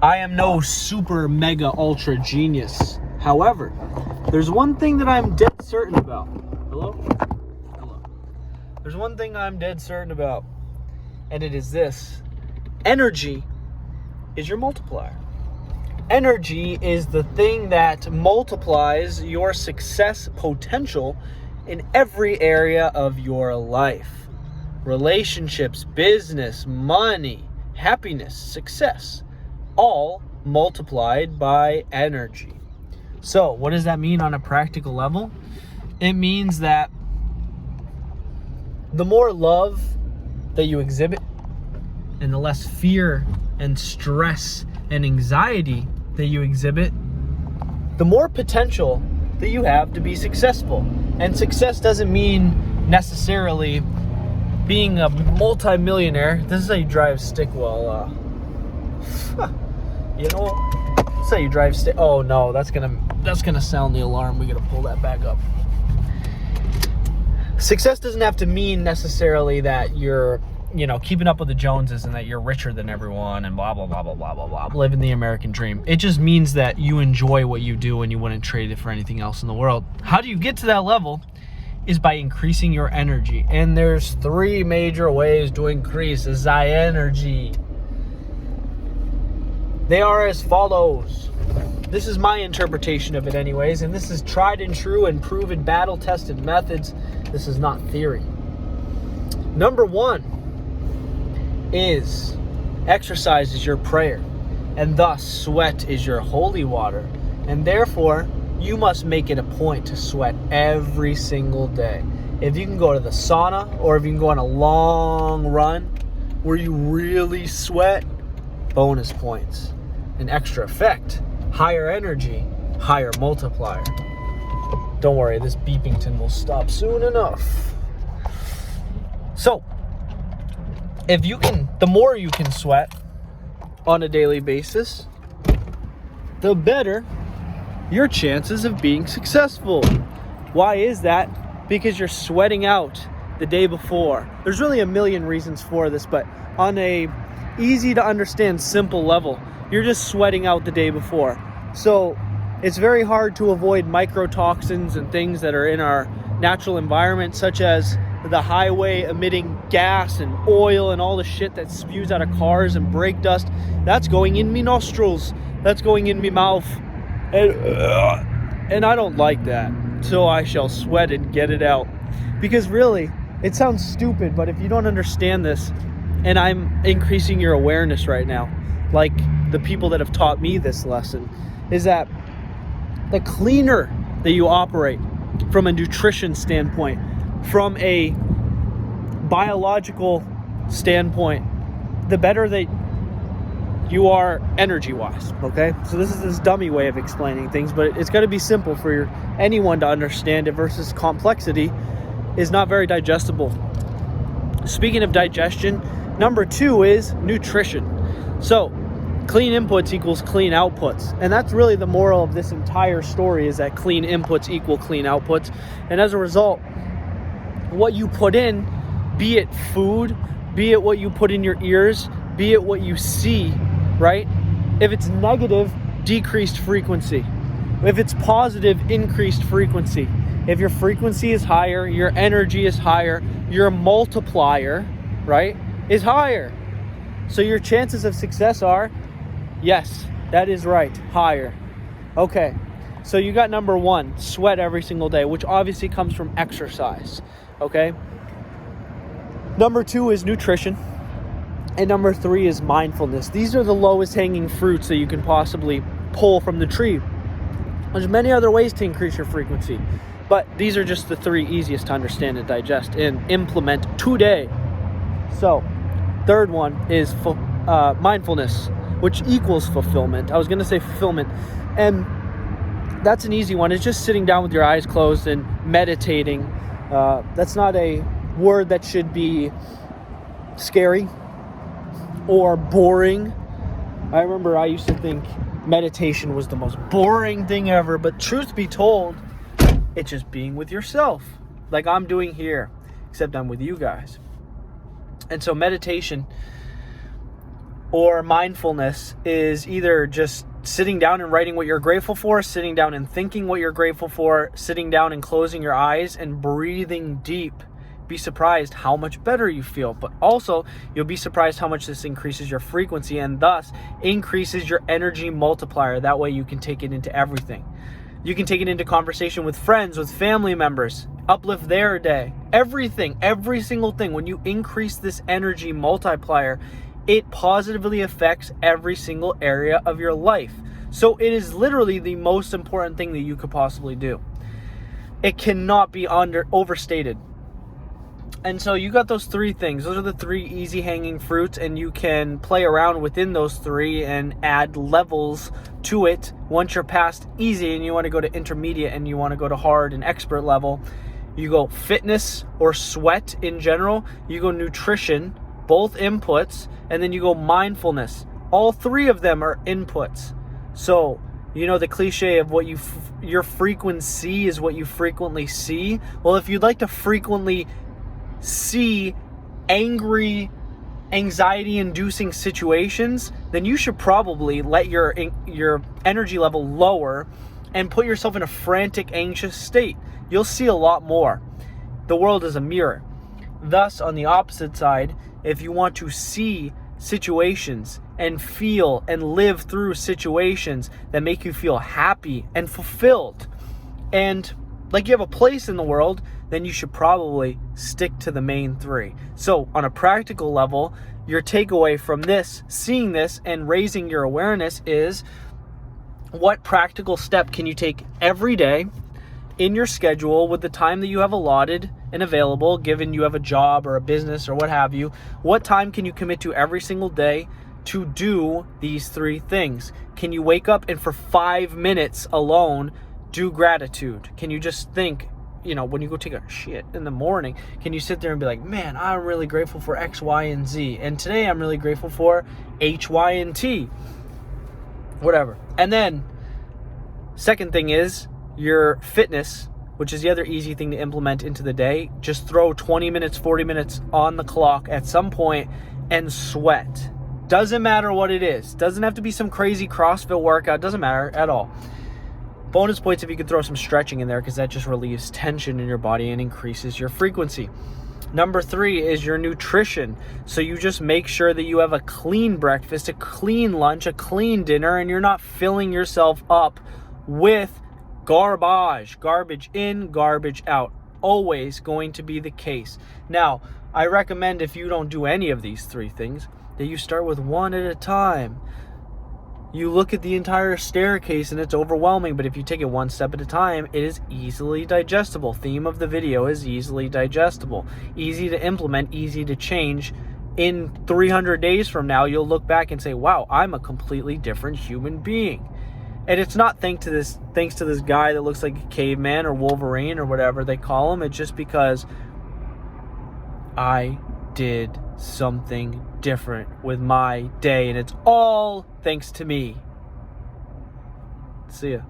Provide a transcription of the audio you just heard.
I am no super mega ultra genius. However, there's one thing that I'm dead certain about. Hello? Hello. There's one thing I'm dead certain about, and it is this. Energy is your multiplier. Energy is the thing that multiplies your success potential in every area of your life. Relationships, business, money, happiness, success, all multiplied by energy. So, what does that mean on a practical level? It means that the more love that you exhibit and the less fear and stress and anxiety that you exhibit, the more potential that you have to be successful. And success doesn't mean necessarily being a multi-millionaire. This is how you drive stick well. You know, this is how you drive stick. Oh no, that's gonna sound the alarm. We gotta pull that back up. Success doesn't have to mean necessarily that you're, keeping up with the Joneses and that you're richer than everyone and blah, blah, blah, blah, blah, blah, blah, living the American dream. It just means that you enjoy what you do and you wouldn't trade it for anything else in the world. How do you get to that level? Is by increasing your energy. And there's 3 major ways to increase thy energy. They are as follows. This is my interpretation of it anyways, and this is tried and true and proven battle-tested methods. This is not theory. Number 1 is exercise is your prayer, and thus sweat is your holy water, and therefore you must make it a point to sweat every single day. If you can go to the sauna, or if you can go on a long run where you really sweat, bonus points. An extra effect, higher energy, higher multiplier. Don't worry, this beepington will stop soon enough. So, the more you can sweat on a daily basis, the better your chances of being successful. Why is that? Because you're sweating out the day before. There's really a million reasons for this, but on a easy to understand, simple level, you're just sweating out the day before. So it's very hard to avoid microtoxins and things that are in our natural environment, such as the highway emitting gas and oil and all the shit that spews out of cars and brake dust. That's going in me nostrils. That's going in me mouth. And I don't like that. So I shall sweat and get it out. Because really, it sounds stupid, but if you don't understand this, and I'm increasing your awareness right now, like the people that have taught me this lesson, is that the cleaner that you operate from a nutrition standpoint, from a biological standpoint, the better that you are energy-wise, okay? So this is this dummy way of explaining things, but it's got to be simple for anyone to understand it versus complexity is not very digestible. Speaking of digestion, number 2 is nutrition. So clean inputs equals clean outputs. And that's really the moral of this entire story, is that clean inputs equal clean outputs. And as a result, what you put in, be it food, be it what you put in your ears, be it what you see, right? If it's negative, decreased frequency. If it's positive, increased frequency. If your frequency is higher, your energy is higher, your multiplier, right, is higher. So your chances of success are, yes, that is right, higher. Okay, so you got number 1, sweat every single day, which obviously comes from exercise, okay? Number 2 is nutrition. And number 3 is mindfulness. These are the lowest hanging fruits that you can possibly pull from the tree. There's many other ways to increase your frequency, but these are just the 3 easiest to understand and digest and implement today. So, third one is mindfulness, which equals fulfillment. I was going to say fulfillment, and that's an easy one. It's just sitting down with your eyes closed and meditating. That's not a word that should be scary or boring. I remember I used to think meditation was the most boring thing ever, but truth be told, it's just being with yourself, like I'm doing here, except I'm with you guys. And so meditation or mindfulness is either just sitting down and writing what you're grateful for, sitting down and thinking what you're grateful for, sitting down and closing your eyes and breathing deep. Be surprised how much better you feel, but also you'll be surprised how much this increases your frequency and thus increases your energy multiplier. That way you can take it into everything. You can take it into conversation with friends, with family members, uplift their day, everything, every single thing. When you increase this energy multiplier, it positively affects every single area of your life. So it is literally the most important thing that you could possibly do. It cannot be overstated. And so you got those three things. Those are the three easy hanging fruits, and you can play around within those three and add levels to it. Once you're past easy and you want to go to intermediate and you want to go to hard and expert level, you go fitness or sweat in general, you go nutrition, both inputs, and then you go mindfulness. All three of them are inputs. So, you know the cliche of what your frequency is what you frequently see. Well, if you'd like to frequently see angry, anxiety-inducing situations, then you should probably let your energy level lower and put yourself in a frantic, anxious state. You'll see a lot more. The world is a mirror. Thus, on the opposite side, if you want to see situations and feel and live through situations that make you feel happy and fulfilled and like you have a place in the world, then you should probably stick to the main three. So on a practical level, your takeaway from this, seeing this and raising your awareness is, what practical step can you take every day in your schedule with the time that you have allotted and available, given you have a job or a business or what have you? What time can you commit to every single day to do these three things? Can you wake up and for 5 minutes alone do gratitude? Can you just think, when you go take a shit in the morning, can you sit there and be like, man, I'm really grateful for X, Y, and Z. And today I'm really grateful for H, Y, and T. Whatever. And then second thing is your fitness, which is the other easy thing to implement into the day. Just throw 20 minutes, 40 minutes on the clock at some point and sweat. Doesn't matter what it is. Doesn't have to be some crazy CrossFit workout. Doesn't matter at all. Bonus points if you could throw some stretching in there, because that just relieves tension in your body and increases your frequency. Number 3 is your nutrition. So you just make sure that you have a clean breakfast, a clean lunch, a clean dinner, and you're not filling yourself up with garbage in, garbage out. Always going to be the case. Now, I recommend, if you don't do any of these 3 things, that you start with one at a time. You look at the entire staircase and it's overwhelming, but if you take it one step at a time, it is easily digestible. Theme of the video is easily digestible. Easy to implement, easy to change. In 300 days from now, you'll look back and say, wow, I'm a completely different human being. And it's not thanks to this guy that looks like a caveman or Wolverine or whatever they call him. It's just because I did something different with my day, and it's all thanks to me. See ya.